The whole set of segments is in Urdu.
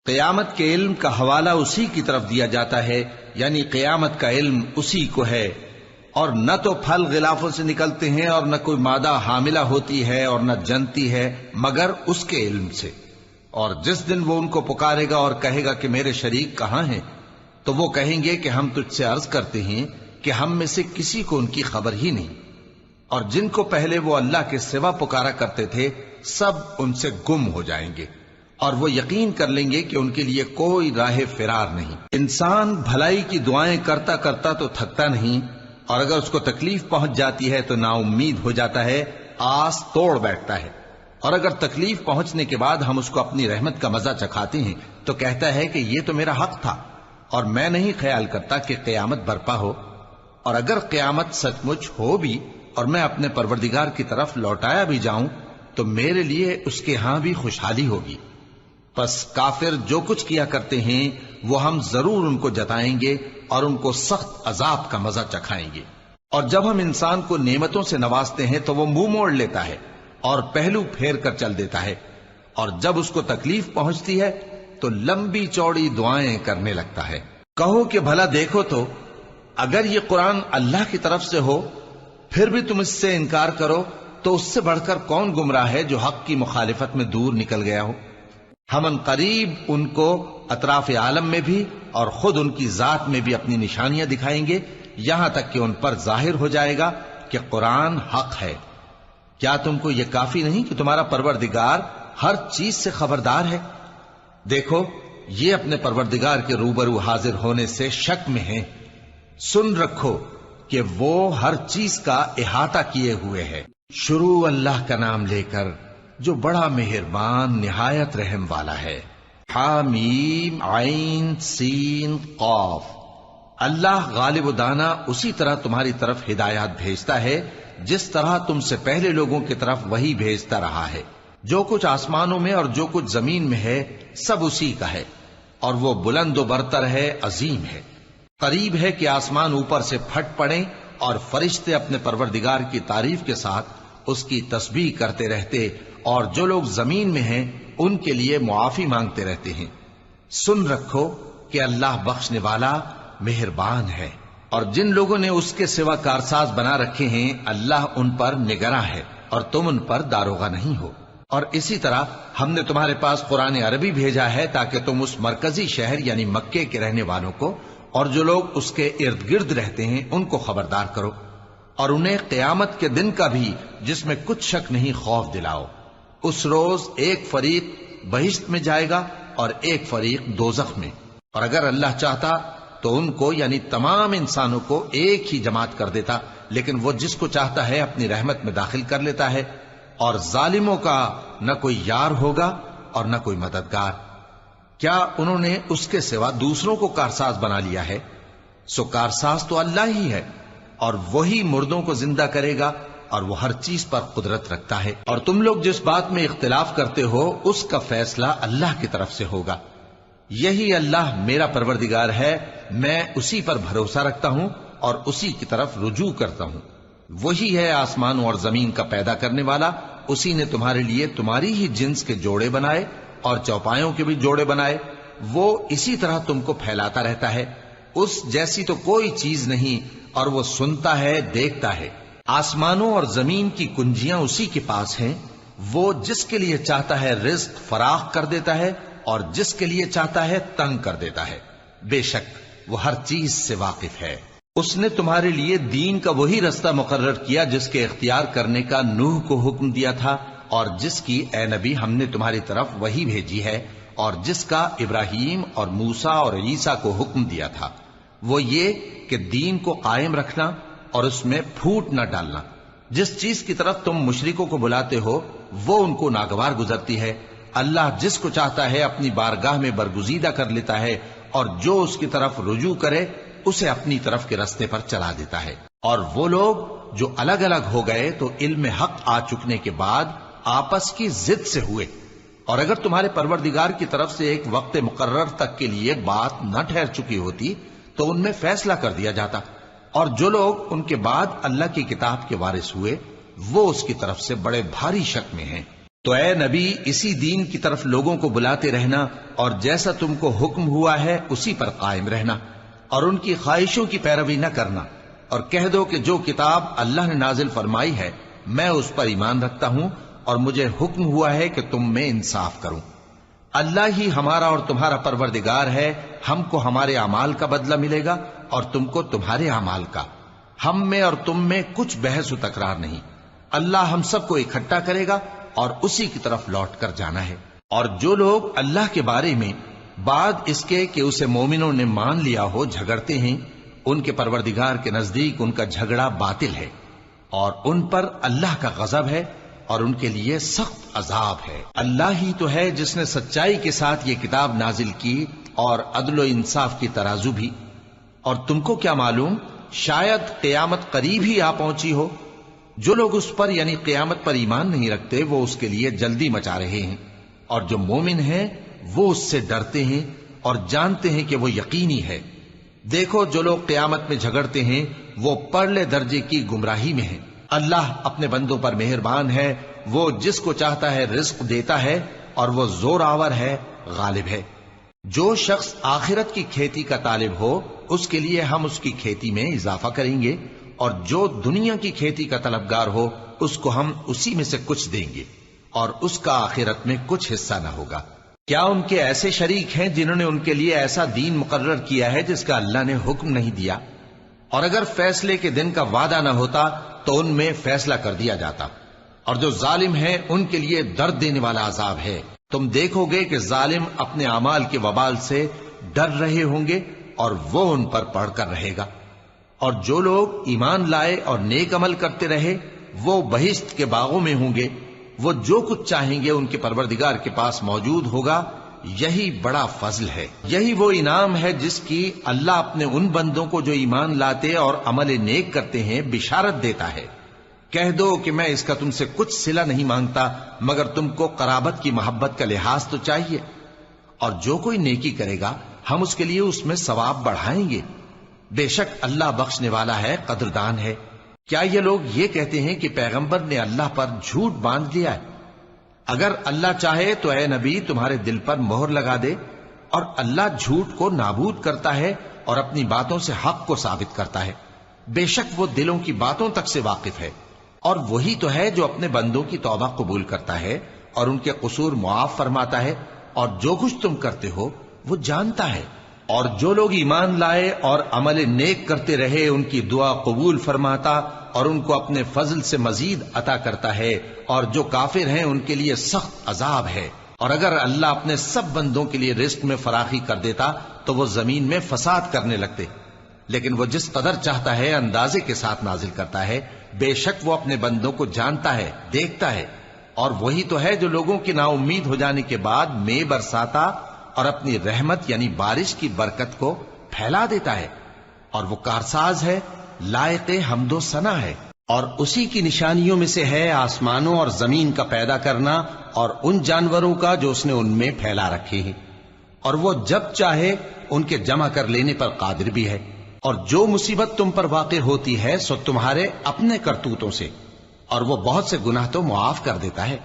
قیامت کے علم کا حوالہ اسی کی طرف دیا جاتا ہے، یعنی قیامت کا علم اسی کو ہے، اور نہ تو پھل غلافوں سے نکلتے ہیں اور نہ کوئی مادہ حاملہ ہوتی ہے اور نہ جنتی ہے مگر اس کے علم سے۔ اور جس دن وہ ان کو پکارے گا اور کہے گا کہ میرے شریک کہاں ہیں، تو وہ کہیں گے کہ ہم تجھ سے عرض کرتے ہیں کہ ہم میں سے کسی کو ان کی خبر ہی نہیں، اور جن کو پہلے وہ اللہ کے سوا پکارا کرتے تھے سب ان سے گم ہو جائیں گے، اور وہ یقین کر لیں گے کہ ان کے لیے کوئی راہ فرار نہیں۔ انسان بھلائی کی دعائیں کرتا کرتا تو تھکتا نہیں، اور اگر اس کو تکلیف پہنچ جاتی ہے تو نا امید ہو جاتا ہے، آس توڑ بیٹھتا ہے، اور اگر تکلیف پہنچنے کے بعد ہم اس کو اپنی رحمت کا مزہ چکھاتے ہیں تو کہتا ہے کہ یہ تو میرا حق تھا، اور میں نہیں خیال کرتا کہ قیامت برپا ہو۔ اور اگر قیامت سچ مچ ہو بھی اور میں اپنے پروردگار کی طرف لوٹایا بھی جاؤں تو میرے لیے اس کے ہاں بھی خوشحالی ہوگی۔ پس کافر جو کچھ کیا کرتے ہیں وہ ہم ضرور ان کو جتائیں گے اور ان کو سخت عذاب کا مزہ چکھائیں گے۔ اور جب ہم انسان کو نعمتوں سے نوازتے ہیں تو وہ منہ موڑ لیتا ہے اور پہلو پھیر کر چل دیتا ہے، اور جب اس کو تکلیف پہنچتی ہے تو لمبی چوڑی دعائیں کرنے لگتا ہے۔ کہو کہ بھلا دیکھو تو اگر یہ قرآن اللہ کی طرف سے ہو پھر بھی تم اس سے انکار کرو تو اس سے بڑھ کر کون گمراہ ہے جو حق کی مخالفت میں دور نکل گیا ہو۔ ہم ان قریب ان کو اطراف عالم میں بھی اور خود ان کی ذات میں بھی اپنی نشانیاں دکھائیں گے، یہاں تک کہ ان پر ظاہر ہو جائے گا کہ قرآن حق ہے۔ کیا تم کو یہ کافی نہیں کہ تمہارا پروردگار ہر چیز سے خبردار ہے؟ دیکھو یہ اپنے پروردگار کے روبرو حاضر ہونے سے شک میں ہیں۔ سن رکھو کہ وہ ہر چیز کا احاطہ کیے ہوئے ہے۔ شروع اللہ کا نام لے کر جو بڑا مہربان نہایت رحم والا ہے۔ حامیم عین سین قاف۔ اللہ غالب و دانا اسی طرح تمہاری طرف ہدایات بھیجتا ہے جس طرح تم سے پہلے لوگوں کی طرف وہی بھیجتا رہا ہے۔ جو کچھ آسمانوں میں اور جو کچھ زمین میں ہے سب اسی کا ہے، اور وہ بلند و برتر ہے، عظیم ہے۔ قریب ہے کہ آسمان اوپر سے پھٹ پڑیں اور فرشتے اپنے پروردگار کی تعریف کے ساتھ اس کی تسبیح کرتے رہتے، اور جو لوگ زمین میں ہیں ان کے لیے معافی مانگتے رہتے ہیں۔ سن رکھو کہ اللہ بخشنے والا مہربان ہے، اور جن لوگوں نے اس کے سوا کارساز بنا رکھے ہیں اللہ ان پر نگراں ہے اور تم ان پر داروغہ نہیں ہو۔ اور اسی طرح ہم نے تمہارے پاس قرآن عربی بھیجا ہے تاکہ تم اس مرکزی شہر یعنی مکے کے رہنے والوں کو اور جو لوگ اس کے ارد گرد رہتے ہیں ان کو خبردار کرو، اور انہیں قیامت کے دن کا بھی جس میں کچھ شک نہیں خوف دلاؤ۔ اس روز ایک فریق بہشت میں جائے گا اور ایک فریق دوزخ میں، اور اگر اللہ چاہتا تو ان کو یعنی تمام انسانوں کو ایک ہی جماعت کر دیتا، لیکن وہ جس کو چاہتا ہے اپنی رحمت میں داخل کر لیتا ہے، اور ظالموں کا نہ کوئی یار ہوگا اور نہ کوئی مددگار۔ کیا انہوں نے اس کے سوا دوسروں کو کارساز بنا لیا ہے؟ سو کارساز تو اللہ ہی ہے، اور وہی مردوں کو زندہ کرے گا، اور وہ ہر چیز پر قدرت رکھتا ہے۔ اور تم لوگ جس بات میں اختلاف کرتے ہو اس کا فیصلہ اللہ کی طرف سے ہوگا۔ یہی اللہ میرا پروردگار ہے، میں اسی پر بھروسہ رکھتا ہوں اور اسی کی طرف رجوع کرتا ہوں۔ وہی ہے آسمانوں اور زمین کا پیدا کرنے والا، اسی نے تمہارے لیے تمہاری ہی جنس کے جوڑے بنائے اور چوپایوں کے بھی جوڑے بنائے۔ وہ اسی طرح تم کو پھیلاتا رہتا ہے، اس جیسی تو کوئی چیز نہیں، اور وہ سنتا ہے، دیکھتا ہے۔ آسمانوں اور زمین کی کنجیاں اسی کے پاس ہیں، وہ جس کے لیے چاہتا ہے رزق فراخ کر دیتا ہے اور جس کے لیے چاہتا ہے تنگ کر دیتا ہے۔ بے شک وہ ہر چیز سے واقف ہے۔ اس نے تمہارے لیے دین کا وہی رستہ مقرر کیا جس کے اختیار کرنے کا نوح کو حکم دیا تھا، اور جس کی اے نبی ہم نے تمہاری طرف وہی بھیجی ہے، اور جس کا ابراہیم اور موسیٰ اور عیسیٰ کو حکم دیا تھا، وہ یہ کہ دین کو قائم رکھنا اور اس میں پھوٹ نہ ڈالنا۔ جس چیز کی طرف تم مشرکوں کو بلاتے ہو وہ ان کو ناگوار گزرتی ہے۔ اللہ جس کو چاہتا ہے اپنی بارگاہ میں برگزیدہ کر لیتا ہے، اور جو اس کی طرف رجوع کرے اسے اپنی طرف کے رستے پر چلا دیتا ہے۔ اور وہ لوگ جو الگ الگ ہو گئے تو علم حق آ چکنے کے بعد آپس کی ضد سے ہوئے، اور اگر تمہارے پروردگار کی طرف سے ایک وقت مقرر تک کے لیے بات نہ ٹھہر چکی ہوتی تو ان میں فیصلہ کر دیا جاتا، اور جو لوگ ان کے بعد اللہ کی کتاب کے وارث ہوئے وہ اس کی طرف سے بڑے بھاری شک میں ہیں۔ تو اے نبی اسی دین کی طرف لوگوں کو بلاتے رہنا اور جیسا تم کو حکم ہوا ہے اسی پر قائم رہنا اور ان کی خواہشوں کی پیروی نہ کرنا، اور کہہ دو کہ جو کتاب اللہ نے نازل فرمائی ہے میں اس پر ایمان رکھتا ہوں اور مجھے حکم ہوا ہے کہ تم میں انصاف کروں۔ اللہ ہی ہمارا اور تمہارا پروردگار ہے، ہم کو ہمارے اعمال کا بدلہ ملے گا اور تم کو تمہارے اعمال کا، ہم میں اور تم میں کچھ بحث و تکرار نہیں۔ اللہ ہم سب کو اکٹھا کرے گا اور اسی کی طرف لوٹ کر جانا ہے۔ اور جو لوگ اللہ کے بارے میں بعد اس کے کہ اسے مومنوں نے مان لیا ہو جھگڑتے ہیں، ان کے پروردگار کے نزدیک ان کا جھگڑا باطل ہے اور ان پر اللہ کا غضب ہے اور ان کے لیے سخت عذاب ہے۔ اللہ ہی تو ہے جس نے سچائی کے ساتھ یہ کتاب نازل کی اور عدل و انصاف کی ترازو بھی۔ اور تم کو کیا معلوم، شاید قیامت قریب ہی آ پہنچی ہو۔ جو لوگ اس پر یعنی قیامت پر ایمان نہیں رکھتے وہ اس کے لیے جلدی مچا رہے ہیں، اور جو مومن ہیں وہ اس سے ڈرتے ہیں اور جانتے ہیں کہ وہ یقینی ہے۔ دیکھو جو لوگ قیامت میں جھگڑتے ہیں وہ پرلے درجے کی گمراہی میں ہیں۔ اللہ اپنے بندوں پر مہربان ہے، وہ جس کو چاہتا ہے رزق دیتا ہے اور وہ زور آور ہے، غالب ہے۔ جو شخص آخرت کی کھیتی کا طالب ہو اس کے لیے ہم اس کی کھیتی میں اضافہ کریں گے، اور جو دنیا کی کھیتی کا طلبگار ہو اس کو ہم اسی میں سے کچھ دیں گے اور اس کا آخرت میں کچھ حصہ نہ ہوگا۔ کیا ان کے ایسے شریک ہیں جنہوں نے ان کے لیے ایسا دین مقرر کیا ہے جس کا اللہ نے حکم نہیں دیا؟ اور اگر فیصلے کے دن کا وعدہ نہ ہوتا تو ان میں فیصلہ کر دیا جاتا، اور جو ظالم ہیں ان کے لیے درد دینے والا عذاب ہے۔ تم دیکھو گے کہ ظالم اپنے اعمال کے وبال سے ڈر رہے ہوں گے اور وہ ان پر پڑھ کر رہے گا۔ اور جو لوگ ایمان لائے اور نیک عمل کرتے رہے وہ بہشت کے باغوں میں ہوں گے، وہ جو کچھ چاہیں گے ان کے پروردگار کے پاس موجود ہوگا۔ یہی بڑا فضل ہے، یہی وہ انعام ہے جس کی اللہ اپنے ان بندوں کو جو ایمان لاتے اور عمل نیک کرتے ہیں بشارت دیتا ہے۔ کہہ دو کہ میں اس کا تم سے کچھ صلہ نہیں مانگتا مگر تم کو قرابت کی محبت کا لحاظ تو چاہیے، اور جو کوئی نیکی کرے گا ہم اس کے لیے اس میں ثواب بڑھائیں گے۔ بے شک اللہ بخشنے والا ہے، قدردان ہے۔ کیا یہ لوگ یہ کہتے ہیں کہ پیغمبر نے اللہ پر جھوٹ باندھ لیا ہے؟ اگر اللہ چاہے تو اے نبی تمہارے دل پر مہر لگا دے، اور اللہ جھوٹ کو نابود کرتا ہے اور اپنی باتوں سے حق کو ثابت کرتا ہے۔ بے شک وہ دلوں کی باتوں تک سے واقف ہے، اور وہی تو ہے جو اپنے بندوں کی توبہ قبول کرتا ہے اور ان کے قصور معاف فرماتا ہے، اور جو کچھ تم کرتے ہو وہ جانتا ہے۔ اور جو لوگ ایمان لائے اور عمل نیک کرتے رہے ان کی دعا قبول فرماتا اور ان کو اپنے فضل سے مزید عطا کرتا ہے، اور جو کافر ہیں ان کے لیے سخت عذاب ہے۔ اور اگر اللہ اپنے سب بندوں کے لیے رزق میں فراخی کر دیتا تو وہ زمین میں فساد کرنے لگتے، لیکن وہ جس قدر چاہتا ہے اندازے کے ساتھ نازل کرتا ہے۔ بے شک وہ اپنے بندوں کو جانتا ہے، دیکھتا ہے، اور وہی تو ہے جو لوگوں کی نا امید ہو جانے کے بعد مے برساتا اور اپنی رحمت یعنی بارش کی برکت کو پھیلا دیتا ہے، اور وہ کارساز ہے، لائق حمد و ثنا ہے۔ اور اسی کی نشانیوں میں سے ہے آسمانوں اور زمین کا پیدا کرنا اور ان جانوروں کا جو اس نے ان میں پھیلا رکھے ہیں، اور وہ جب چاہے ان کے جمع کر لینے پر قادر بھی ہے۔ اور جو مصیبت تم پر واقع ہوتی ہے سو تمہارے اپنے کرتوتوں سے، اور وہ بہت سے گناہ تو معاف کر دیتا ہے۔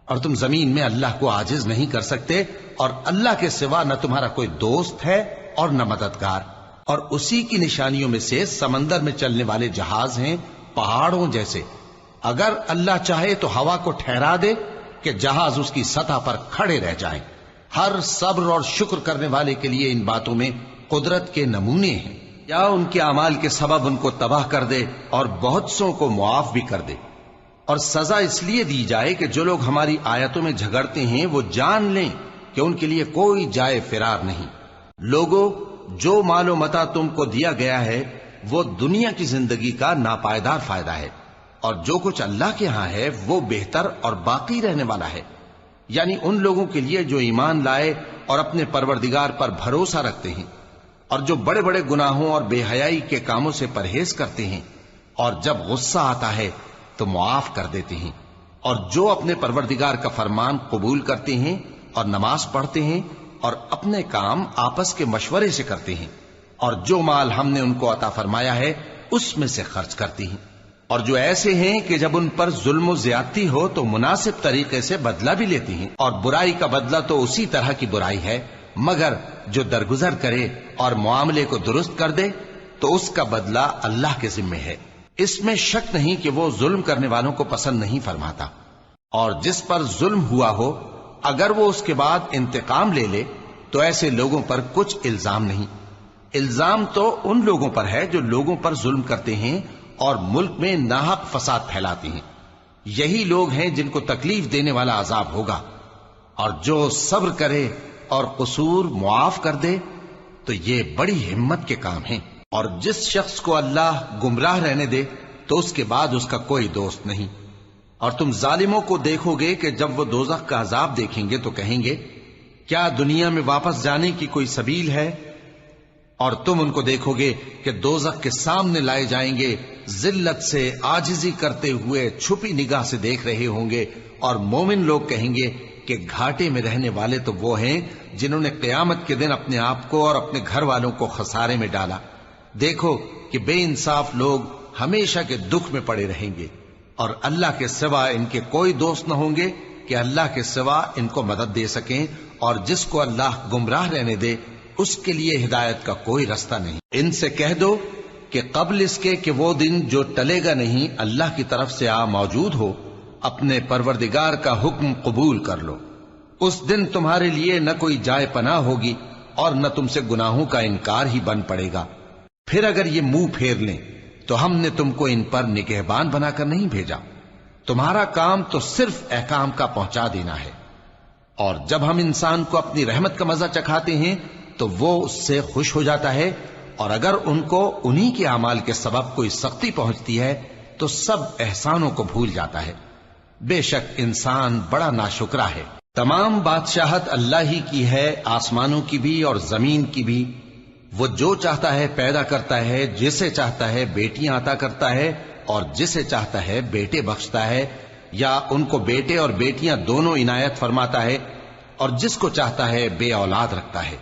اور تم زمین میں اللہ کو عاجز نہیں کر سکتے، اور اللہ کے سوا نہ تمہارا کوئی دوست ہے اور نہ مددگار۔ اور اسی کی نشانیوں میں سے سمندر میں چلنے والے جہاز ہیں پہاڑوں جیسے۔ اگر اللہ چاہے تو ہوا کو ٹھہرا دے کہ جہاز اس کی سطح پر کھڑے رہ جائیں۔ ہر صبر اور شکر کرنے والے کے لیے ان باتوں میں قدرت کے نمونے ہیں۔ یا ان کے اعمال کے سبب ان کو تباہ کر دے اور بہت سو کو معاف بھی کر دے۔ اور سزا اس لیے دی جائے کہ جو لوگ ہماری آیتوں میں جھگڑتے ہیں وہ جان لیں کہ ان کے لیے کوئی جائے فرار نہیں۔ لوگوں، جو مال و متاع تم کو دیا گیا ہے وہ دنیا کی زندگی کا ناپائیدار فائدہ ہے، اور جو کچھ اللہ کے ہاں ہے وہ بہتر اور باقی رہنے والا ہے، یعنی ان لوگوں کے لیے جو ایمان لائے اور اپنے پروردگار پر بھروسہ رکھتے ہیں، اور جو بڑے بڑے گناہوں اور بے حیائی کے کاموں سے پرہیز کرتے ہیں، اور جب غصہ آتا ہے تو معاف کر دیتے ہیں، اور جو اپنے پروردگار کا فرمان قبول کرتے ہیں اور نماز پڑھتے ہیں اور اپنے کام آپس کے مشورے سے کرتے ہیں، اور جو مال ہم نے ان کو عطا فرمایا ہے اس میں سے خرچ کرتے ہیں۔ اور جو ایسے ہیں کہ جب ان پر ظلم و زیادتی ہو تو مناسب طریقے سے بدلہ بھی لیتی ہیں، اور برائی کا بدلہ تو اسی طرح کی برائی ہے، مگر جو درگزر کرے اور معاملے کو درست کر دے تو اس کا بدلہ اللہ کے ذمے ہے۔ اس میں شک نہیں کہ وہ ظلم کرنے والوں کو پسند نہیں فرماتا، اور جس پر ظلم ہوا ہو اگر وہ اس کے بعد انتقام لے لے تو ایسے لوگوں پر کچھ الزام نہیں۔ الزام تو ان لوگوں پر ہے جو لوگوں پر ظلم کرتے ہیں اور ملک میں ناحق فساد پھیلاتے ہیں، یہی لوگ ہیں جن کو تکلیف دینے والا عذاب ہوگا۔ اور جو صبر کرے اور قصور معاف کر دے تو یہ بڑی ہمت کے کام ہیں۔ اور جس شخص کو اللہ گمراہ رہنے دے تو اس کے بعد اس کا کوئی دوست نہیں۔ اور تم ظالموں کو دیکھو گے کہ جب وہ دوزخ کا عذاب دیکھیں گے تو کہیں گے کیا دنیا میں واپس جانے کی کوئی سبیل ہے؟ اور تم ان کو دیکھو گے کہ دوزخ کے سامنے لائے جائیں گے، ذلت سے عاجزی کرتے ہوئے چھپی نگاہ سے دیکھ رہے ہوں گے، اور مومن لوگ کہیں گے کہ گھاٹے میں رہنے والے تو وہ ہیں جنہوں نے قیامت کے دن اپنے آپ کو اور اپنے گھر والوں کو خسارے میں ڈالا۔ دیکھو کہ بے انصاف لوگ ہمیشہ کے دکھ میں پڑے رہیں گے، اور اللہ کے سوا ان کے کوئی دوست نہ ہوں گے کہ اللہ کے سوا ان کو مدد دے سکیں، اور جس کو اللہ گمراہ رہنے دے اس کے لیے ہدایت کا کوئی رستہ نہیں۔ ان سے کہہ دو کہ قبل اس کے کہ وہ دن جو ٹلے گا نہیں اللہ کی طرف سے آ موجود ہو، اپنے پروردگار کا حکم قبول کر لو۔ اس دن تمہارے لیے نہ کوئی جائے پناہ ہوگی اور نہ تم سے گناہوں کا انکار ہی بن پڑے گا۔ پھر اگر یہ منہ پھیر لیں تو ہم نے تم کو ان پر نگہبان بنا کر نہیں بھیجا، تمہارا کام تو صرف احکام کا پہنچا دینا ہے۔ اور جب ہم انسان کو اپنی رحمت کا مزہ چکھاتے ہیں تو وہ اس سے خوش ہو جاتا ہے، اور اگر ان کو انہی کے اعمال کے سبب کوئی سختی پہنچتی ہے تو سب احسانوں کو بھول جاتا ہے۔ بے شک انسان بڑا ناشکرا ہے۔ تمام بادشاہت اللہ ہی کی ہے، آسمانوں کی بھی اور زمین کی بھی۔ وہ جو چاہتا ہے پیدا کرتا ہے، جسے چاہتا ہے بیٹیاں عطا کرتا ہے اور جسے چاہتا ہے بیٹے بخشتا ہے، یا ان کو بیٹے اور بیٹیاں دونوں عنایت فرماتا ہے، اور جس کو چاہتا ہے بے اولاد رکھتا ہے۔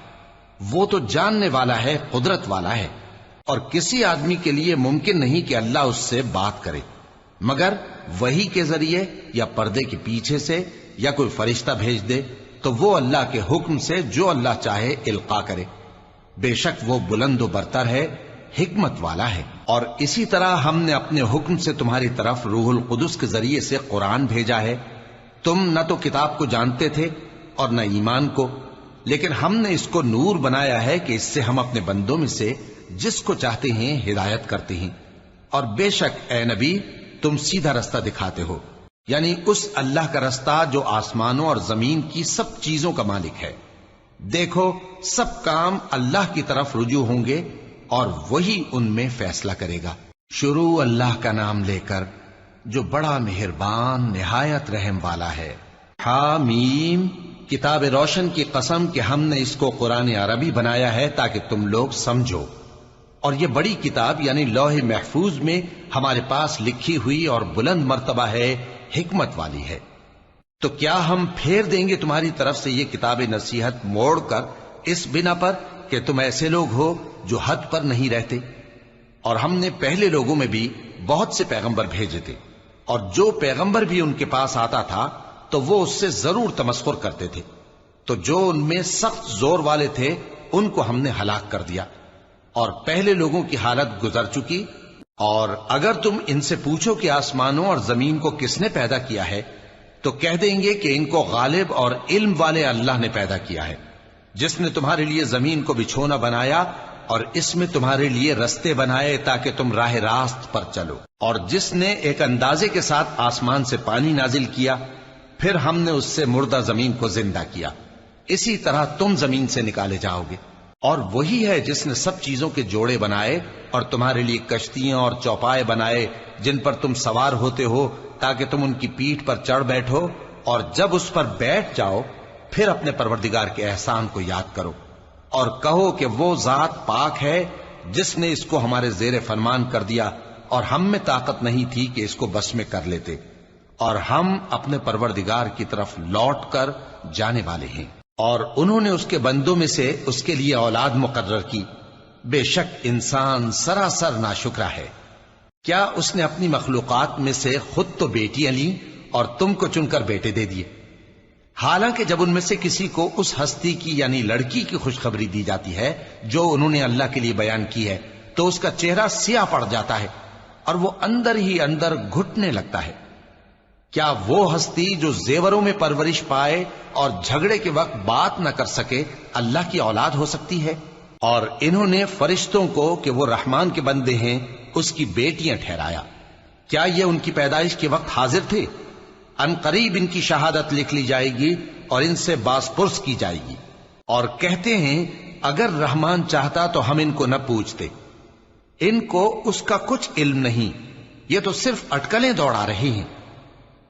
وہ تو جاننے والا ہے، قدرت والا ہے، اور کسی آدمی کے لیے ممکن نہیں کہ اللہ اس سے بات کرے مگر وحی کے ذریعے یا پردے کے پیچھے سے، یا کوئی فرشتہ بھیج دے تو وہ اللہ کے حکم سے جو اللہ چاہے القا کرے۔ بے شک وہ بلند و برتر ہے، حکمت والا ہے۔ اور اسی طرح ہم نے اپنے حکم سے تمہاری طرف روح القدس کے ذریعے سے قرآن بھیجا ہے۔ تم نہ تو کتاب کو جانتے تھے اور نہ ایمان کو، لیکن ہم نے اس کو نور بنایا ہے کہ اس سے ہم اپنے بندوں میں سے جس کو چاہتے ہیں ہدایت کرتے ہیں۔ اور بے شک اے نبی تم سیدھا رستہ دکھاتے ہو، یعنی اس اللہ کا رستہ جو آسمانوں اور زمین کی سب چیزوں کا مالک ہے۔ دیکھو سب کام اللہ کی طرف رجوع ہوں گے اور وہی ان میں فیصلہ کرے گا۔ شروع اللہ کا نام لے کر جو بڑا مہربان نہایت رحم والا ہے۔ حامیم، کتاب روشن کی قسم کہ ہم نے اس کو قرآن عربی بنایا ہے تاکہ تم لوگ سمجھو، اور یہ بڑی کتاب یعنی لوح محفوظ میں ہمارے پاس لکھی ہوئی اور بلند مرتبہ ہے، حکمت والی ہے۔ تو کیا ہم پھیر دیں گے تمہاری طرف سے یہ کتاب نصیحت موڑ کر اس بنا پر کہ تم ایسے لوگ ہو جو حد پر نہیں رہتے؟ اور ہم نے پہلے لوگوں میں بھی بہت سے پیغمبر بھیجے تھے، اور جو پیغمبر بھی ان کے پاس آتا تھا تو وہ اس سے ضرور تمسخر کرتے تھے، تو جو ان میں سخت زور والے تھے ان کو ہم نے ہلاک کر دیا، اور پہلے لوگوں کی حالت گزر چکی۔ اور اگر تم ان سے پوچھو کہ آسمانوں اور زمین کو کس نے پیدا کیا ہے تو کہہ دیں گے کہ ان کو غالب اور علم والے اللہ نے پیدا کیا ہے، جس نے تمہارے لیے زمین کو بچھونا بنایا اور اس میں تمہارے لیے رستے بنائے تاکہ تم راہ راست پر چلو، اور جس نے ایک اندازے کے ساتھ آسمان سے پانی نازل کیا، پھر ہم نے اس سے مردہ زمین کو زندہ کیا، اسی طرح تم زمین سے نکالے جاؤ گے۔ اور وہی ہے جس نے سب چیزوں کے جوڑے بنائے اور تمہارے لیے کشتیاں اور چوپائے بنائے جن پر تم سوار ہوتے ہو تاکہ تم ان کی پیٹھ پر چڑھ بیٹھو، اور جب اس پر بیٹھ جاؤ پھر اپنے پروردگار کے احسان کو یاد کرو اور کہو کہ وہ ذات پاک ہے جس نے اس کو ہمارے زیر فرمان کر دیا اور ہم میں طاقت نہیں تھی کہ اس کو بس میں کر لیتے، اور ہم اپنے پروردگار کی طرف لوٹ کر جانے والے ہیں۔ اور انہوں نے اس کے بندوں میں سے اس کے لیے اولاد مقرر کی، بے شک انسان سراسر ناشکرا ہے۔ کیا اس نے اپنی مخلوقات میں سے خود تو بیٹیاں لیں اور تم کو چن کر بیٹے دے دیے؟ حالانکہ جب ان میں سے کسی کو اس ہستی کی یعنی لڑکی کی خوشخبری دی جاتی ہے جو انہوں نے اللہ کے لیے بیان کی ہے تو اس کا چہرہ سیاہ پڑ جاتا ہے اور وہ اندر ہی اندر گھٹنے لگتا ہے۔ کیا وہ ہستی جو زیوروں میں پرورش پائے اور جھگڑے کے وقت بات نہ کر سکے اللہ کی اولاد ہو سکتی ہے؟ اور انہوں نے فرشتوں کو کہ وہ رحمان کے بندے ہیں اس کی بیٹیاں ٹھہرایا۔ کیا یہ ان کی پیدائش کے وقت حاضر تھے؟ ان قریب ان کی شہادت لکھ لی جائے گی اور ان سے باز پرس کی جائے گی۔ اور کہتے ہیں اگر رحمان چاہتا تو ہم ان کو نہ پوچھتے، ان کو اس کا کچھ علم نہیں، یہ تو صرف اٹکلیں دوڑا رہے ہیں۔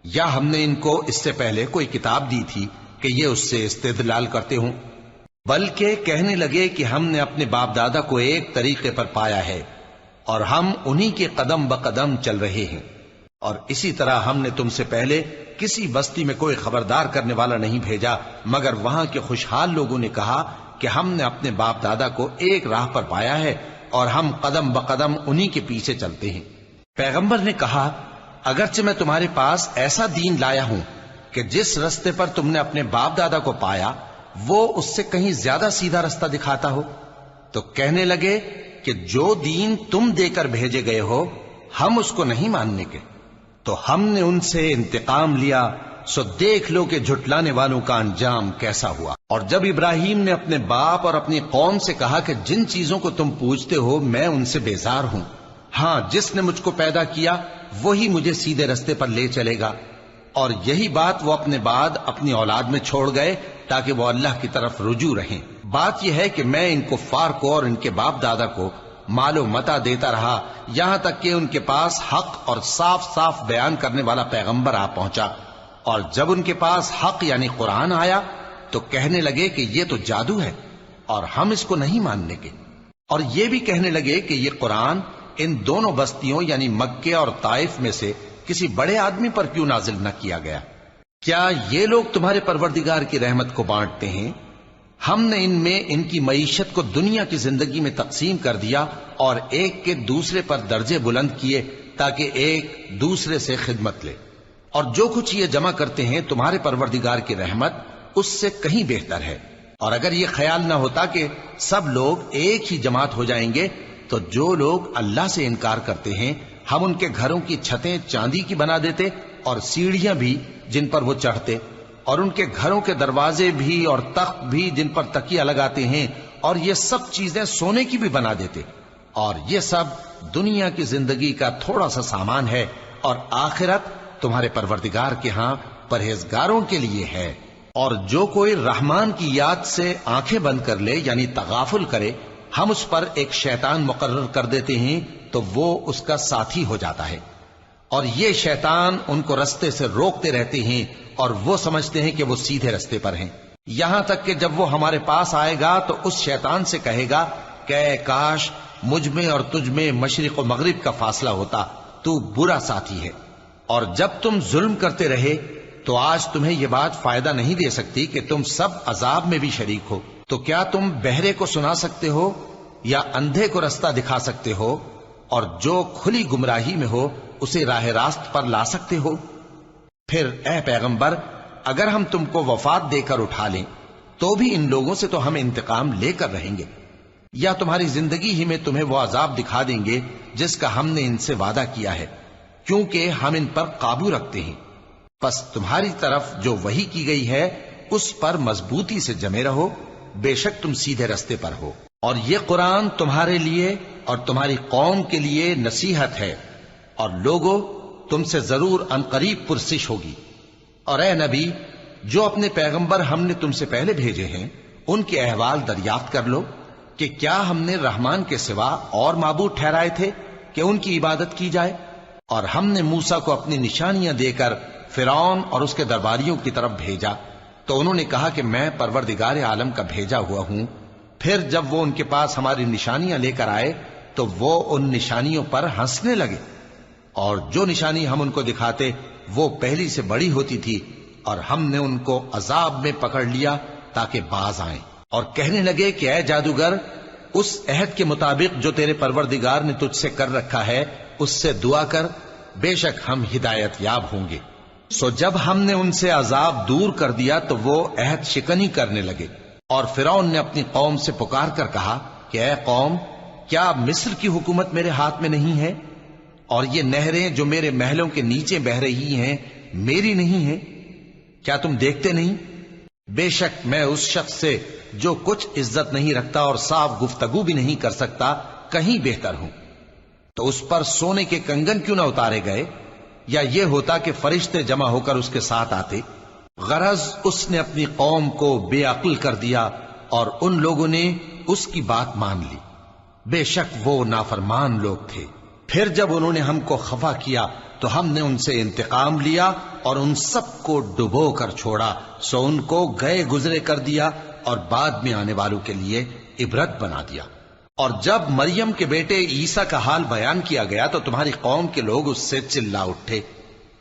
یا ہم نے ان کو اس سے پہلے کوئی کتاب دی تھی کہ یہ اس سے استدلال کرتے ہوں؟ بلکہ کہنے لگے کہ ہم نے اپنے باپ دادا کو ایک طریقے پر پایا ہے اور ہم انہی کے قدم بقدم چل رہے ہیں، اور اسی طرح ہم نے تم سے پہلے کسی بستی میں کوئی خبردار کرنے والا نہیں بھیجا مگر وہاں کے خوشحال لوگوں نے کہا کہ ہم نے اپنے باپ دادا کو ایک راہ پر پایا ہے اور ہم قدم بقدم انہی کے پیچھے چلتے ہیں۔ پیغمبر نے کہا اگرچہ میں تمہارے پاس ایسا دین لایا ہوں کہ جس رستے پر تم نے اپنے باپ دادا کو پایا وہ اس سے کہیں زیادہ سیدھا رستہ دکھاتا ہو، تو کہنے لگے کہ جو دین تم دے کر بھیجے گئے ہو ہم اس کو نہیں ماننے کے، تو ہم نے ان سے انتقام لیا، سو دیکھ لو کہ جھٹلانے والوں کا انجام کیسا ہوا۔ اور جب ابراہیم نے اپنے باپ اور اپنی قوم سے کہا کہ جن چیزوں کو تم پوجتے ہو میں ان سے بیزار ہوں، ہاں جس نے مجھ کو پیدا کیا وہی مجھے سیدھے رستے پر لے چلے گا، اور یہی بات وہ اپنے بعد اپنی اولاد میں چھوڑ گئے تاکہ وہ اللہ کی طرف رجوع رہیں۔ بات یہ ہے کہ میں ان کفار کو اور ان کے باپ دادا کو مال و متاع دیتا رہا یہاں تک کہ ان کے پاس حق اور صاف صاف بیان کرنے والا پیغمبر آ پہنچا، اور جب ان کے پاس حق یعنی قرآن آیا تو کہنے لگے کہ یہ تو جادو ہے اور ہم اس کو نہیں ماننے کے، اور یہ بھی کہنے لگے کہ یہ قرآن ان دونوں بستیوں یعنی مکے اور طائف میں سے کسی بڑے آدمی پر کیوں نازل نہ کیا گیا؟ کیا یہ لوگ تمہارے پروردگار کی رحمت کو بانٹتے ہیں؟ ہم نے ان میں ان کی معیشت کو دنیا کی زندگی میں تقسیم کر دیا اور ایک کے دوسرے پر درجے بلند کیے تاکہ ایک دوسرے سے خدمت لے، اور جو کچھ یہ جمع کرتے ہیں تمہارے پروردگار کی رحمت اس سے کہیں بہتر ہے۔ اور اگر یہ خیال نہ ہوتا کہ سب لوگ ایک ہی جماعت ہو جائیں گے تو جو لوگ اللہ سے انکار کرتے ہیں ہم ان کے گھروں کی چھتیں چاندی کی بنا دیتے اور سیڑھیاں بھی جن پر وہ چڑھتے، اور ان کے گھروں کے دروازے بھی اور تخت بھی جن پر تکیہ لگاتے ہیں، اور یہ سب چیزیں سونے کی بھی بنا دیتے، اور یہ سب دنیا کی زندگی کا تھوڑا سا سامان ہے، اور آخرت تمہارے پروردگار کے ہاں پرہیزگاروں کے لیے ہے۔ اور جو کوئی رحمان کی یاد سے آنکھیں بند کر لے یعنی تغافل کرے ہم اس پر ایک شیطان مقرر کر دیتے ہیں تو وہ اس کا ساتھی ہو جاتا ہے، اور یہ شیطان ان کو رستے سے روکتے رہتے ہیں اور وہ سمجھتے ہیں کہ وہ سیدھے رستے پر ہیں، یہاں تک کہ جب وہ ہمارے پاس آئے گا تو اس شیطان سے کہے گا کہ کاش مجھ میں اور تجھ میں مشرق و مغرب کا فاصلہ ہوتا، تو برا ساتھی ہے۔ اور جب تم ظلم کرتے رہے تو آج تمہیں یہ بات فائدہ نہیں دے سکتی کہ تم سب عذاب میں بھی شریک ہو، تو کیا تم بہرے کو سنا سکتے ہو یا اندھے کو رستہ دکھا سکتے ہو، اور جو کھلی گمراہی میں ہو اسے راہ راست پر لا سکتے ہو؟ پھر اے پیغمبر اگر ہم تم کو وفات دے کر اٹھا لیں تو بھی ان لوگوں سے تو ہم انتقام لے کر رہیں گے، یا تمہاری زندگی ہی میں تمہیں وہ عذاب دکھا دیں گے جس کا ہم نے ان سے وعدہ کیا ہے، کیونکہ ہم ان پر قابو رکھتے ہیں۔ پس تمہاری طرف جو وحی کی گئی ہے اس پر مضبوطی سے جمے رہو، بے شک تم سیدھے رستے پر ہو، اور یہ قرآن تمہارے لیے اور تمہاری قوم کے لیے نصیحت ہے، اور لوگوں تم سے ضرور عنقریب پرسش ہوگی۔ اور اے نبی جو اپنے پیغمبر ہم نے تم سے پہلے بھیجے ہیں ان کے احوال دریافت کر لو کہ کیا ہم نے رحمان کے سوا اور معبود ٹھہرائے تھے کہ ان کی عبادت کی جائے؟ اور ہم نے موسیٰ کو اپنی نشانیاں دے کر فرعون اور اس کے درباریوں کی طرف بھیجا تو انہوں نے کہا کہ میں پروردگار عالم کا بھیجا ہوا ہوں۔ پھر جب وہ ان کے پاس ہماری نشانیاں لے کر آئے تو وہ ان نشانیوں پر ہنسنے لگے، اور جو نشانی ہم ان کو دکھاتے وہ پہلی سے بڑی ہوتی تھی، اور ہم نے ان کو عذاب میں پکڑ لیا تاکہ باز آئیں، اور کہنے لگے کہ اے جادوگر اس عہد کے مطابق جو تیرے پروردگار نے تجھ سے کر رکھا ہے اس سے دعا کر، بے شک ہم ہدایت یاب ہوں گے۔ سو جب ہم نے ان سے عذاب دور کر دیا تو وہ عہد شکنی کرنے لگے، اور فرعون نے اپنی قوم سے پکار کر کہا کہ اے قوم، کیا مصر کی حکومت میرے ہاتھ میں نہیں ہے؟ اور یہ نہریں جو میرے محلوں کے نیچے بہ رہی ہیں میری نہیں ہیں؟ کیا تم دیکھتے نہیں؟ بے شک میں اس شخص سے جو کچھ عزت نہیں رکھتا اور صاف گفتگو بھی نہیں کر سکتا کہیں بہتر ہوں۔ تو اس پر سونے کے کنگن کیوں نہ اتارے گئے، یا یہ ہوتا کہ فرشتے جمع ہو کر اس کے ساتھ آتے؟ غرض اس نے اپنی قوم کو بے عقل کر دیا اور ان لوگوں نے اس کی بات مان لی۔ بے شک وہ نافرمان لوگ تھے۔ پھر جب انہوں نے ہم کو خفا کیا تو ہم نے ان سے انتقام لیا اور ان سب کو ڈبو کر چھوڑا، سو ان کو گئے گزرے کر دیا اور بعد میں آنے والوں کے لیے عبرت بنا دیا۔ اور جب مریم کے بیٹے عیسیٰ کا حال بیان کیا گیا تو تمہاری قوم کے لوگ اس سے چلا اٹھے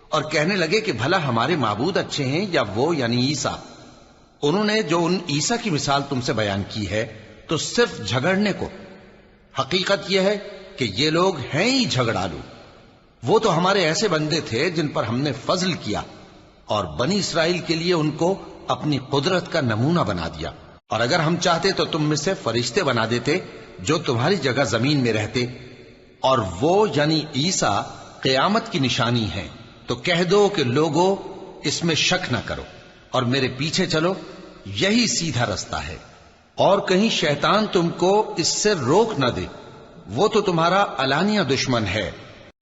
اور کہنے لگے کہ بھلا ہمارے معبود اچھے ہیں یا وہ یعنی عیسیٰ؟ انہوں نے جو ان عیسیٰ کی مثال تم سے بیان کی ہے تو صرف جھگڑنے کو۔ حقیقت یہ ہے کہ یہ لوگ ہیں ہی جھگڑالو۔ وہ تو ہمارے ایسے بندے تھے جن پر ہم نے فضل کیا، اور بنی اسرائیل کے لیے ان کو اپنی قدرت کا نمونہ بنا دیا۔ اور اگر ہم چاہتے تو تم میں سے فرشتے بنا دیتے جو تمہاری جگہ زمین میں رہتے، اور وہ یعنی عیسیٰ قیامت کی نشانی ہے۔ تو کہہ دو کہ لوگوں اس میں شک نہ کرو اور میرے پیچھے چلو، یہی سیدھا رستہ ہے، اور کہیں شیطان تم کو اس سے روک نہ دے، وہ تو تمہارا علانیہ دشمن ہے۔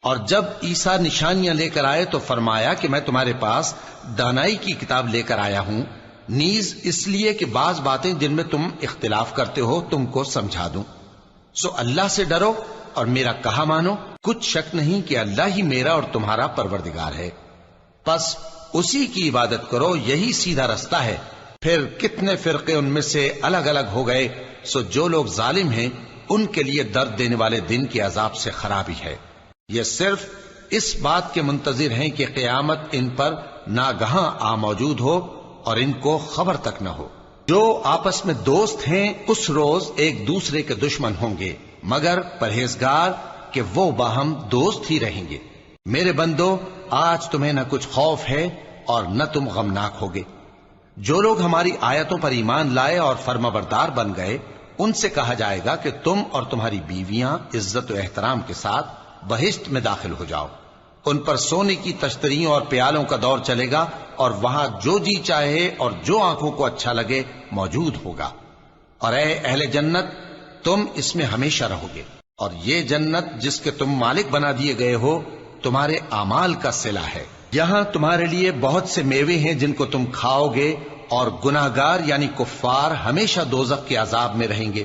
اور جب عیسیٰ نشانیاں لے کر آئے تو فرمایا کہ میں تمہارے پاس دانائی کی کتاب لے کر آیا ہوں، نیز اس لیے کہ بعض باتیں جن میں تم اختلاف کرتے ہو تم کو سمجھا دوں۔ سو اللہ سے ڈرو اور میرا کہا مانو، کچھ شک نہیں کہ اللہ ہی میرا اور تمہارا پروردگار ہے، بس اسی کی عبادت کرو، یہی سیدھا رستہ ہے۔ پھر کتنے فرقے ان میں سے الگ الگ ہو گئے، سو جو لوگ ظالم ہیں ان کے لیے درد دینے والے دن کے عذاب سے خرابی ہے۔ یہ صرف اس بات کے منتظر ہیں کہ قیامت ان پر ناگہاں آ موجود ہو اور ان کو خبر تک نہ ہو۔ جو آپس میں دوست ہیں اس روز ایک دوسرے کے دشمن ہوں گے، مگر پرہیزگار کہ وہ باہم دوست ہی رہیں گے۔ میرے بندو، آج تمہیں نہ کچھ خوف ہے اور نہ تم غمناک ہوگے۔ جو لوگ ہماری آیتوں پر ایمان لائے اور فرمانبردار بن گئے ان سے کہا جائے گا کہ تم اور تمہاری بیویاں عزت و احترام کے ساتھ بہشت میں داخل ہو جاؤ۔ ان پر سونے کی تشتریوں اور پیالوں کا دور چلے گا، اور وہاں جو جی چاہے اور جو آنکھوں کو اچھا لگے موجود ہوگا۔ اور اے اہل جنت، تم اس میں ہمیشہ رہو گے، اور یہ جنت جس کے تم مالک بنا دیے گئے ہو تمہارے اعمال کا صلہ ہے۔ یہاں تمہارے لیے بہت سے میوے ہیں جن کو تم کھاؤ گے، اور گناہگار یعنی کفار ہمیشہ دوزخ کے عذاب میں رہیں گے،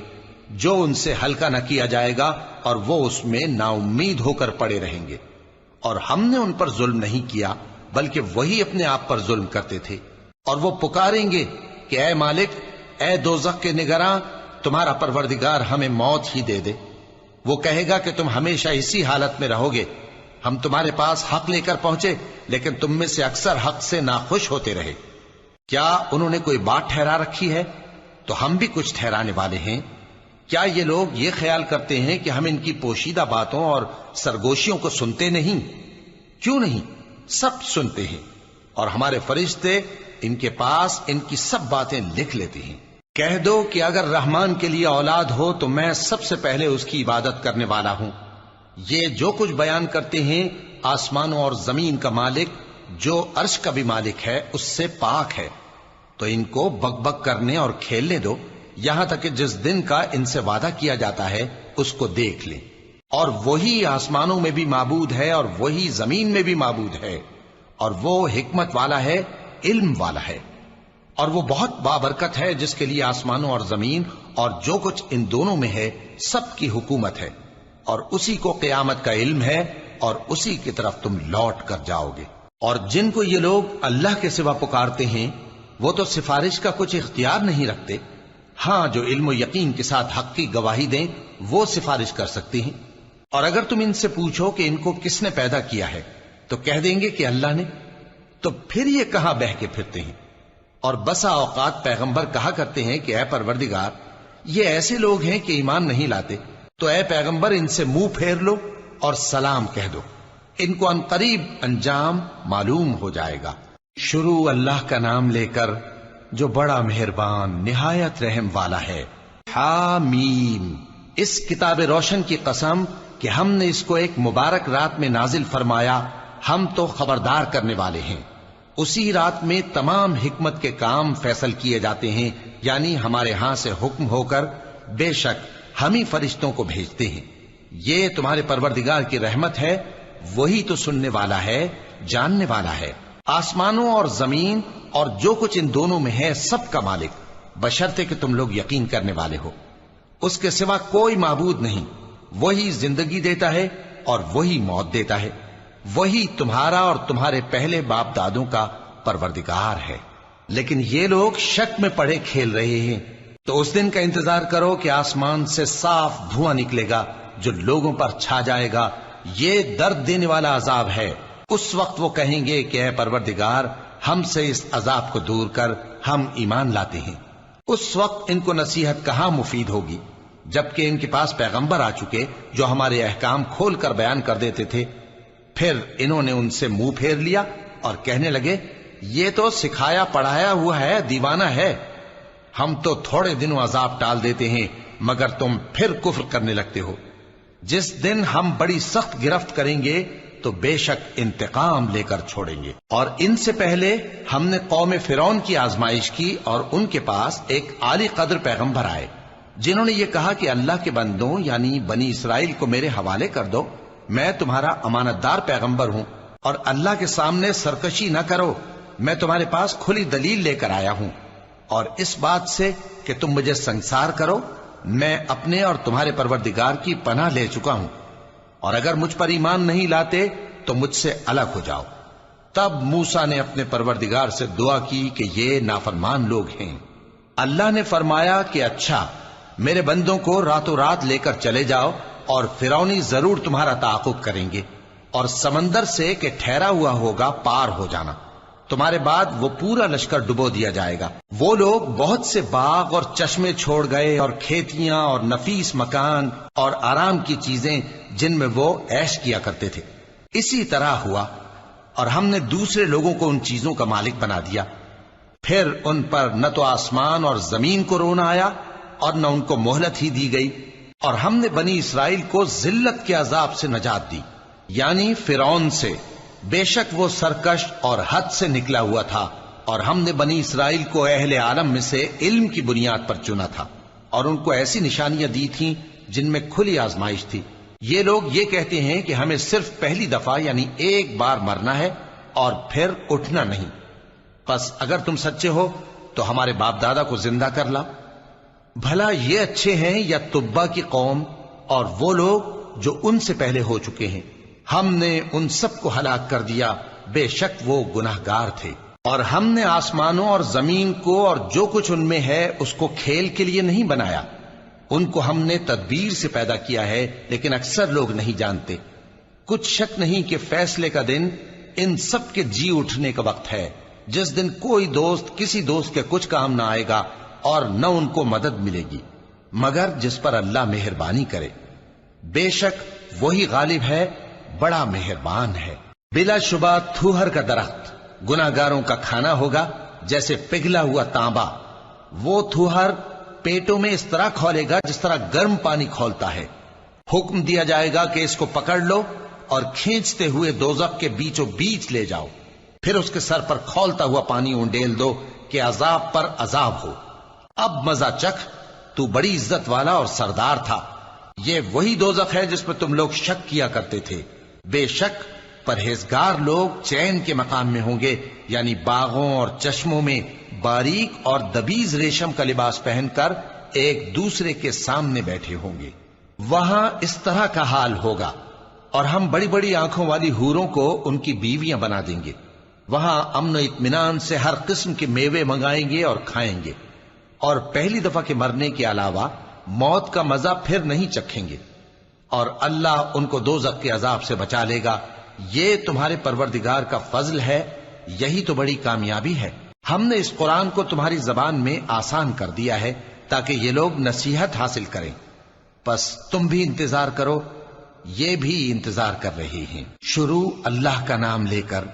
جو ان سے ہلکا نہ کیا جائے گا، اور وہ اس میں نا امید ہو کر پڑے رہیں گے۔ اور ہم نے ان پر ظلم نہیں کیا بلکہ وہی اپنے آپ پر ظلم کرتے تھے۔ اور وہ پکاریں گے کہ اے مالک، اے دوزخ کے نگراں، تمہارا پروردگار ہمیں موت ہی دے دے۔ وہ کہے گا کہ تم ہمیشہ اسی حالت میں رہو گے، ہم تمہارے پاس حق لے کر پہنچے لیکن تم میں سے اکثر حق سے ناخوش ہوتے رہے۔ کیا انہوں نے کوئی بات ٹھہرا رکھی ہے؟ تو ہم بھی کچھ ٹھہرانے والے ہیں۔ کیا یہ لوگ یہ خیال کرتے ہیں کہ ہم ان کی پوشیدہ باتوں اور سرگوشیوں کو سنتے نہیں؟ کیوں نہیں، سب سنتے ہیں، اور ہمارے فرشتے ان کے پاس ان کی سب باتیں لکھ لیتے ہیں۔ کہہ دو کہ اگر رحمان کے لیے اولاد ہو تو میں سب سے پہلے اس کی عبادت کرنے والا ہوں۔ یہ جو کچھ بیان کرتے ہیں آسمانوں اور زمین کا مالک جو عرش کا بھی مالک ہے اس سے پاک ہے، تو ان کو بک بک کرنے اور کھیلنے دو، یہاں تک کہ جس دن کا ان سے وعدہ کیا جاتا ہے اس کو دیکھ لیں۔ اور وہی آسمانوں میں بھی معبود ہے اور وہی زمین میں بھی معبود ہے، اور وہ حکمت والا ہے، علم والا ہے، اور وہ بہت بابرکت ہے جس کے لیے آسمانوں اور زمین اور جو کچھ ان دونوں میں ہے سب کی حکومت ہے، اور اسی کو قیامت کا علم ہے، اور اسی کی طرف تم لوٹ کر جاؤ گے۔ اور جن کو یہ لوگ اللہ کے سوا پکارتے ہیں وہ تو سفارش کا کچھ اختیار نہیں رکھتے، ہاں جو علم و یقین کے ساتھ حق کی گواہی دیں وہ سفارش کر سکتے ہیں۔ اور اگر تم ان سے پوچھو کہ ان کو کس نے پیدا کیا ہے تو کہہ دیں گے کہ اللہ نے، تو پھر یہ کہاں بہہ کے پھرتے ہیں۔ اور بسا اوقات پیغمبر کہا کرتے ہیں کہ اے پروردگار، یہ ایسے لوگ ہیں کہ ایمان نہیں لاتے، تو اے پیغمبر ان سے منہ پھیر لو اور سلام کہہ دو، ان کو عنقریب انجام معلوم ہو جائے گا۔ شروع اللہ کا نام لے کر جو بڑا مہربان نہایت رحم والا ہے۔ حامیم، اس کتاب روشن کی قسم کہ ہم نے اس کو ایک مبارک رات میں نازل فرمایا، ہم تو خبردار کرنے والے ہیں۔ اسی رات میں تمام حکمت کے کام فیصل کیے جاتے ہیں، یعنی ہمارے ہاں سے حکم ہو کر بے شک ہم ہی فرشتوں کو بھیجتے ہیں۔ یہ تمہارے پروردگار کی رحمت ہے، وہی تو سننے والا ہے، جاننے والا ہے۔ آسمانوں اور زمین اور جو کچھ ان دونوں میں ہے سب کا مالک، بشرطے کہ تم لوگ یقین کرنے والے ہو۔ اس کے سوا کوئی معبود نہیں، وہی زندگی دیتا ہے اور وہی موت دیتا ہے، وہی تمہارا اور تمہارے پہلے باپ دادوں کا پروردگار ہے۔ لیکن یہ لوگ شک میں پڑے کھیل رہے ہیں۔ تو اس دن کا انتظار کرو کہ آسمان سے صاف دھواں نکلے گا جو لوگوں پر چھا جائے گا، یہ درد دینے والا عذاب ہے۔ اس وقت وہ کہیں گے کہ اے پروردگار، ہم سے اس عذاب کو دور کر، ہم ایمان لاتے ہیں۔ اس وقت ان کو نصیحت کہاں مفید ہوگی، جبکہ ان کے پاس پیغمبر آ چکے جو ہمارے احکام کھول کر بیان کر دیتے تھے۔ پھر انہوں نے ان سے منہ پھیر لیا اور کہنے لگے، یہ تو سکھایا پڑھایا ہوا ہے، دیوانہ ہے۔ ہم تو تھوڑے دنوں عذاب ٹال دیتے ہیں مگر تم پھر کفر کرنے لگتے ہو۔ جس دن ہم بڑی سخت گرفت کریں گے تو بے شک انتقام لے کر چھوڑیں گے۔ اور ان سے پہلے ہم نے قوم فرعون کی آزمائش کی اور ان کے پاس ایک عالی قدر پیغمبر آئے جنہوں نے یہ کہا کہ اللہ کے بندوں یعنی بنی اسرائیل کو میرے حوالے کر دو، میں تمہارا امانت دار پیغمبر ہوں، اور اللہ کے سامنے سرکشی نہ کرو، میں تمہارے پاس کھلی دلیل لے کر آیا ہوں، اور اس بات سے کہ تم مجھے سنسار کرو میں اپنے اور تمہارے پروردگار کی پناہ لے چکا ہوں، اور اگر مجھ پر ایمان نہیں لاتے تو مجھ سے الگ ہو جاؤ۔ تب موسیٰ نے اپنے پروردگار سے دعا کی کہ یہ نافرمان لوگ ہیں۔ اللہ نے فرمایا کہ اچھا، میرے بندوں کو راتوں رات لے کر چلے جاؤ، اور فرعونی ضرور تمہارا تعاقب کریں گے، اور سمندر سے کہ ٹھہرا ہوا ہوگا پار ہو جانا، تمہارے بعد وہ پورا لشکر ڈبو دیا جائے گا۔ وہ لوگ بہت سے باغ اور چشمے چھوڑ گئے اور کھیتیاں اور نفیس مکان اور آرام کی چیزیں جن میں وہ عیش کیا کرتے تھے۔ اسی طرح ہوا، اور ہم نے دوسرے لوگوں کو ان چیزوں کا مالک بنا دیا۔ پھر ان پر نہ تو آسمان اور زمین کو رونا آیا اور نہ ان کو مہلت ہی دی گئی، اور ہم نے بنی اسرائیل کو ذلت کے عذاب سے نجات دی، یعنی فرعون سے۔ بے شک وہ سرکش اور حد سے نکلا ہوا تھا، اور ہم نے بنی اسرائیل کو اہل عالم میں سے علم کی بنیاد پر چنا تھا، اور ان کو ایسی نشانیاں دی تھیں جن میں کھلی آزمائش تھی۔ یہ لوگ یہ کہتے ہیں کہ ہمیں صرف پہلی دفعہ یعنی ایک بار مرنا ہے اور پھر اٹھنا نہیں، پس اگر تم سچے ہو تو ہمارے باپ دادا کو زندہ کر لا۔ بھلا یہ اچھے ہیں یا تبا کی قوم اور وہ لوگ جو ان سے پہلے ہو چکے ہیں؟ ہم نے ان سب کو ہلاک کر دیا، بے شک وہ گناہگار تھے۔ اور ہم نے آسمانوں اور زمین کو اور جو کچھ ان میں ہے اس کو کھیل کے لیے نہیں بنایا، ان کو ہم نے تدبیر سے پیدا کیا ہے، لیکن اکثر لوگ نہیں جانتے۔ کچھ شک نہیں کہ فیصلے کا دن ان سب کے جی اٹھنے کا وقت ہے، جس دن کوئی دوست کسی دوست کے کچھ کام نہ آئے گا اور نہ ان کو مدد ملے گی مگر جس پر اللہ مہربانی کرے۔ بے شک وہی غالب ہے، بڑا مہربان ہے۔ بلا شبہ تھوہر کا درخت گناہگاروں کا کھانا ہوگا، جیسے پگھلا ہوا تانبا۔ وہ تھوہر پیٹوں میں اس طرح کھولے گا جس طرح گرم پانی کھولتا ہے۔ حکم دیا جائے گا کہ اس کو پکڑ لو اور کھینچتے ہوئے دوزخ کے بیچوں بیچ لے جاؤ، پھر اس کے سر پر کھولتا ہوا پانی اونڈیل دو کہ عذاب پر عذاب ہو۔ اب مزہ چکھ، تو بڑی عزت والا اور سردار تھا۔ یہ وہی دوزخ ہے جس پر تم لوگ شک کیا کرتے تھے۔ بے شک پرہیزگار لوگ چین کے مقام میں ہوں گے، یعنی باغوں اور چشموں میں باریک اور دبیز ریشم کا لباس پہن کر ایک دوسرے کے سامنے بیٹھے ہوں گے۔ وہاں اس طرح کا حال ہوگا، اور ہم بڑی بڑی آنکھوں والی حوروں کو ان کی بیویاں بنا دیں گے۔ وہاں امن و اطمینان سے ہر قسم کے میوے منگائیں گے اور کھائیں گے، اور پہلی دفعہ کے مرنے کے علاوہ موت کا مزہ پھر نہیں چکھیں گے، اور اللہ ان کو دوزخ کے عذاب سے بچا لے گا۔ یہ تمہارے پروردگار کا فضل ہے، یہی تو بڑی کامیابی ہے۔ ہم نے اس قرآن کو تمہاری زبان میں آسان کر دیا ہے تاکہ یہ لوگ نصیحت حاصل کریں۔ پس تم بھی انتظار کرو، یہ بھی انتظار کر رہے ہیں۔ شروع اللہ کا نام لے کر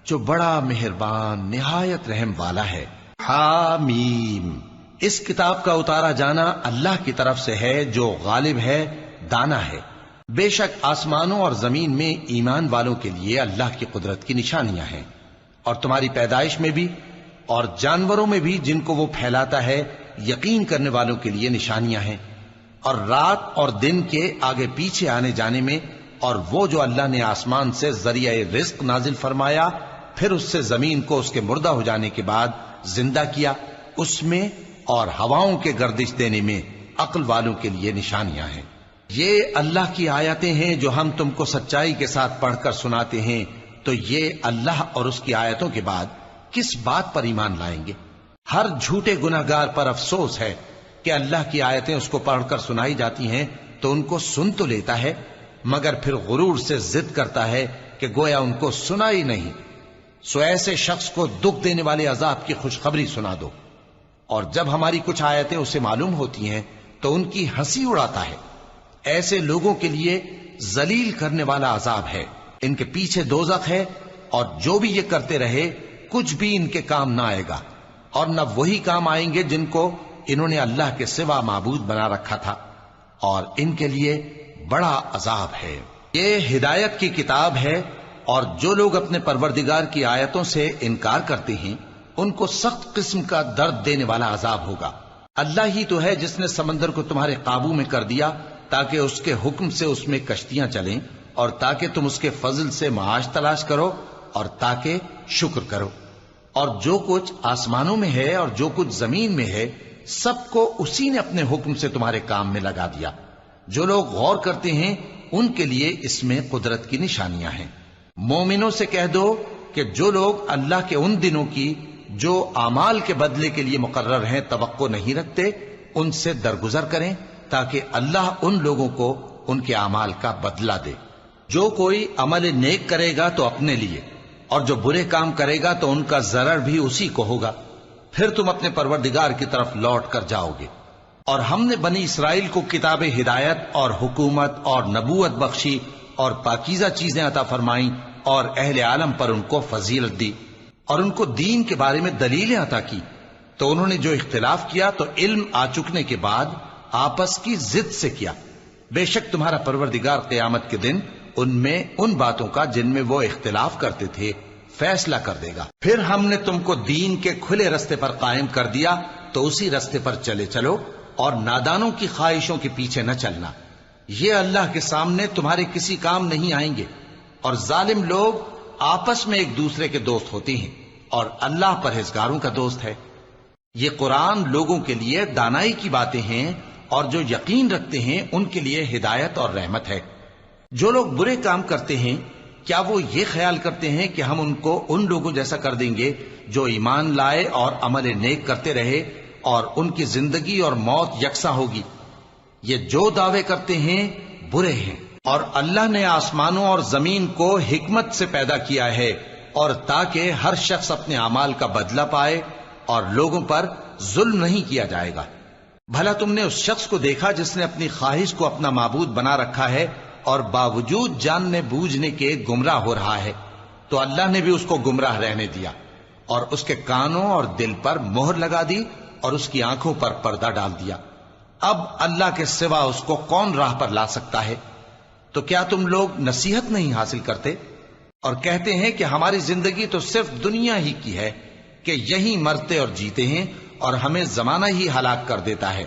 جو بڑا مہربان نہایت رحم والا ہے۔ حامیم، اس کتاب کا اتارا جانا اللہ کی طرف سے ہے جو غالب ہے، دانا ہے۔ بے شک آسمانوں اور زمین میں ایمان والوں کے لیے اللہ کی قدرت کی نشانیاں ہیں، اور تمہاری پیدائش میں بھی اور جانوروں میں بھی جن کو وہ پھیلاتا ہے یقین کرنے والوں کے لیے نشانیاں ہیں، اور رات اور دن کے آگے پیچھے آنے جانے میں، اور وہ جو اللہ نے آسمان سے ذریعہ رزق نازل فرمایا پھر اس سے زمین کو اس کے مردہ ہو جانے کے بعد زندہ کیا، اس میں اور ہواؤں کے گردش دینے میں عقل والوں کے لیے نشانیاں ہیں۔ یہ اللہ کی آیتیں ہیں جو ہم تم کو سچائی کے ساتھ پڑھ کر سناتے ہیں، تو یہ اللہ اور اس کی آیتوں کے بعد کس بات پر ایمان لائیں گے؟ ہر جھوٹے گناہگار پر افسوس ہے کہ اللہ کی آیتیں اس کو پڑھ کر سنائی جاتی ہیں تو ان کو سن تو لیتا ہے، مگر پھر غرور سے ضد کرتا ہے کہ گویا ان کو سنا ہی نہیں۔ سو ایسے شخص کو دکھ دینے والے عذاب کی خوشخبری سنا دو، اور جب ہماری کچھ آیتیں اسے معلوم ہوتی ہیں تو ان کی ہنسی اڑاتا ہے۔ ایسے لوگوں کے لیے ذلیل کرنے والا عذاب ہے، ان کے پیچھے دوزخ ہے، اور جو بھی یہ کرتے رہے کچھ بھی ان کے کام نہ آئے گا، اور نہ وہی کام آئیں گے جن کو انہوں نے اللہ کے سوا معبود بنا رکھا تھا، اور ان کے لیے بڑا عذاب ہے۔ یہ ہدایت کی کتاب ہے، اور جو لوگ اپنے پروردگار کی آیتوں سے انکار کرتے ہیں ان کو سخت قسم کا درد دینے والا عذاب ہوگا۔ اللہ ہی تو ہے جس نے سمندر کو تمہارے قابو میں کر دیا تاکہ اس کے حکم سے اس میں کشتیاں چلیں، اور تاکہ تم اس کے فضل سے معاش تلاش کرو، اور تاکہ شکر کرو۔ اور جو کچھ آسمانوں میں ہے اور جو کچھ زمین میں ہے سب کو اسی نے اپنے حکم سے تمہارے کام میں لگا دیا۔ جو لوگ غور کرتے ہیں ان کے لیے اس میں قدرت کی نشانیاں ہیں۔ مومنوں سے کہہ دو کہ جو لوگ اللہ کے ان دنوں کی جو اعمال کے بدلے کے لیے مقرر ہیں توقع نہیں رکھتے ان سے درگزر کریں تاکہ اللہ ان لوگوں کو ان کے اعمال کا بدلہ دے۔ جو کوئی عمل نیک کرے گا تو اپنے لیے، اور جو برے کام کرے گا تو ان کا ضرر بھی اسی کو ہوگا، پھر تم اپنے پروردگار کی طرف لوٹ کر جاؤ گے۔ اور ہم نے بنی اسرائیل کو کتاب ہدایت اور حکومت اور نبوت بخشی اور پاکیزہ چیزیں عطا فرمائیں، اور اہل عالم پر ان کو فضیلت دی، اور ان کو دین کے بارے میں دلیلیں عطا کی، تو انہوں نے جو اختلاف کیا تو علم آ چکنے کے بعد آپس کی ضد سے کیا۔ بے شک تمہارا پروردگار قیامت کے دن ان میں ان باتوں کا جن میں وہ اختلاف کرتے تھے فیصلہ کر دے گا۔ پھر ہم نے تم کو دین کے کھلے رستے پر قائم کر دیا تو اسی رستے پر چلے چلو، اور نادانوں کی خواہشوں کے پیچھے نہ چلنا، یہ اللہ کے سامنے تمہارے کسی کام نہیں آئیں گے۔ اور ظالم لوگ آپس میں ایک دوسرے کے دوست ہوتے ہیں، اور اللہ پرہیزگاروں کا دوست ہے۔ یہ قرآن لوگوں کے لیے دانائی کی باتیں ہیں، اور جو یقین رکھتے ہیں ان کے لیے ہدایت اور رحمت ہے۔ جو لوگ برے کام کرتے ہیں کیا وہ یہ خیال کرتے ہیں کہ ہم ان کو ان لوگوں جیسا کر دیں گے جو ایمان لائے اور عمل نیک کرتے رہے اور ان کی زندگی اور موت یکساں ہوگی؟ یہ جو دعوے کرتے ہیں برے ہیں۔ اور اللہ نے آسمانوں اور زمین کو حکمت سے پیدا کیا ہے، اور تاکہ ہر شخص اپنے اعمال کا بدلہ پائے، اور لوگوں پر ظلم نہیں کیا جائے گا۔ بھلا تم نے اس شخص کو دیکھا جس نے اپنی خواہش کو اپنا معبود بنا رکھا ہے اور باوجود جاننے بوجھنے کے گمراہ ہو رہا ہے؟ تو اللہ نے بھی اس کو گمراہ رہنے دیا، اور اس کے کانوں اور دل پر مہر لگا دی، اور اس کی آنکھوں پر پردہ ڈال دیا۔ اب اللہ کے سوا اس کو کون راہ پر لا سکتا ہے؟ تو کیا تم لوگ نصیحت نہیں حاصل کرتے اور کہتے ہیں کہ ہماری زندگی تو صرف دنیا ہی کی ہے، کہ یہی مرتے اور جیتے ہیں اور ہمیں زمانہ ہی ہلاک کر دیتا ہے،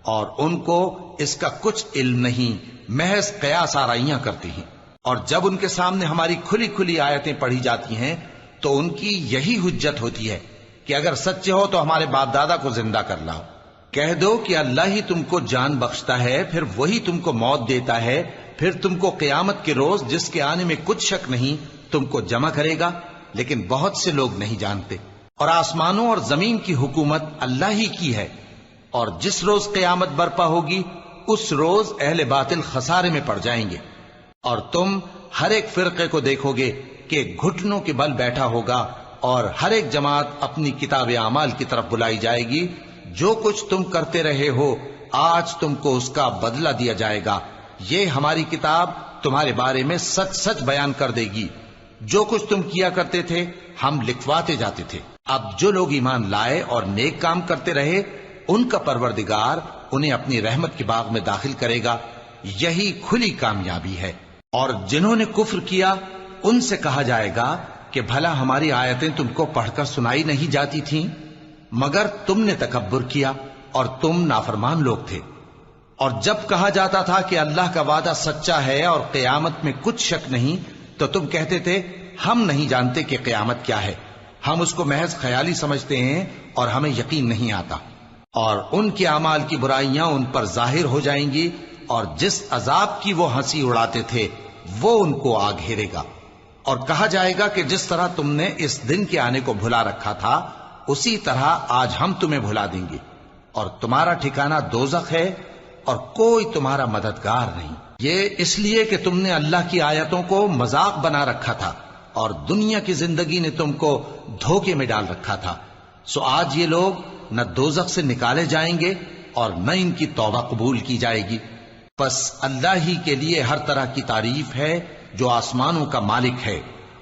اور ان کو اس کا کچھ علم نہیں، محض قیاس آرائیاں کرتے ہیں۔ اور جب ان کے سامنے ہماری کھلی کھلی آیتیں پڑھی جاتی ہیں تو ان کی یہی حجت ہوتی ہے کہ اگر سچے ہو تو ہمارے باپ دادا کو زندہ کر لاؤ۔ کہہ دو کہ اللہ ہی تم کو جان بخشتا ہے، پھر وہی تم کو موت دیتا ہے، پھر تم کو قیامت کے روز جس کے آنے میں کچھ شک نہیں تم کو جمع کرے گا، لیکن بہت سے لوگ نہیں جانتے۔ اور آسمانوں اور زمین کی حکومت اللہ ہی کی ہے، اور جس روز قیامت برپا ہوگی اس روز اہل باطل خسارے میں پڑ جائیں گے۔ اور تم ہر ایک فرقے کو دیکھو گے کہ گھٹنوں کے بل بیٹھا ہوگا، اور ہر ایک جماعت اپنی کتاب اعمال کی طرف بلائی جائے گی۔ جو کچھ تم کرتے رہے ہو آج تم کو اس کا بدلہ دیا جائے گا، یہ ہماری کتاب تمہارے بارے میں سچ سچ بیان کر دے گی. جو کچھ تم کیا کرتے تھے ہم لکھواتے جاتے تھے. اب جو لوگ ایمان لائے اور نیک کام کرتے رہے ان کا پروردگار انہیں اپنی رحمت کے باغ میں داخل کرے گا. یہی کھلی کامیابی ہے. اور جنہوں نے کفر کیا ان سے کہا جائے گا کہ بھلا ہماری آیتیں تم کو پڑھ کر سنائی نہیں جاتی تھیں؟ مگر تم نے تکبر کیا اور تم نافرمان لوگ تھے. اور جب کہا جاتا تھا کہ اللہ کا وعدہ سچا ہے اور قیامت میں کچھ شک نہیں تو تم کہتے تھے ہم نہیں جانتے کہ قیامت کیا ہے، ہم اس کو محض خیالی سمجھتے ہیں اور ہمیں یقین نہیں آتا. اور ان کے اعمال کی برائیاں ان پر ظاہر ہو جائیں گی اور جس عذاب کی وہ ہنسی اڑاتے تھے وہ ان کو آ گھیرے گا. اور کہا جائے گا کہ جس طرح تم نے اس دن کے آنے کو بھلا رکھا تھا اسی طرح آج ہم تمہیں بھلا دیں گے، اور تمہارا ٹھکانہ دوزخ ہے اور کوئی تمہارا مددگار نہیں. یہ اس لیے کہ تم نے اللہ کی آیتوں کو مذاق بنا رکھا تھا اور دنیا کی زندگی نے تم کو دھوکے میں ڈال رکھا تھا. سو آج یہ لوگ نہ دوزخ سے نکالے جائیں گے اور نہ ان کی توبہ قبول کی جائے گی. پس اللہ ہی کے لیے ہر طرح کی تعریف ہے جو آسمانوں کا مالک ہے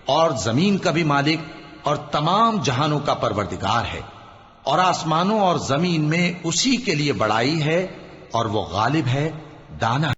اور زمین کا بھی مالک اور تمام جہانوں کا پروردگار ہے. اور آسمانوں اور زمین میں اسی کے لیے بڑائی ہے اور وہ غالب ہے، دانا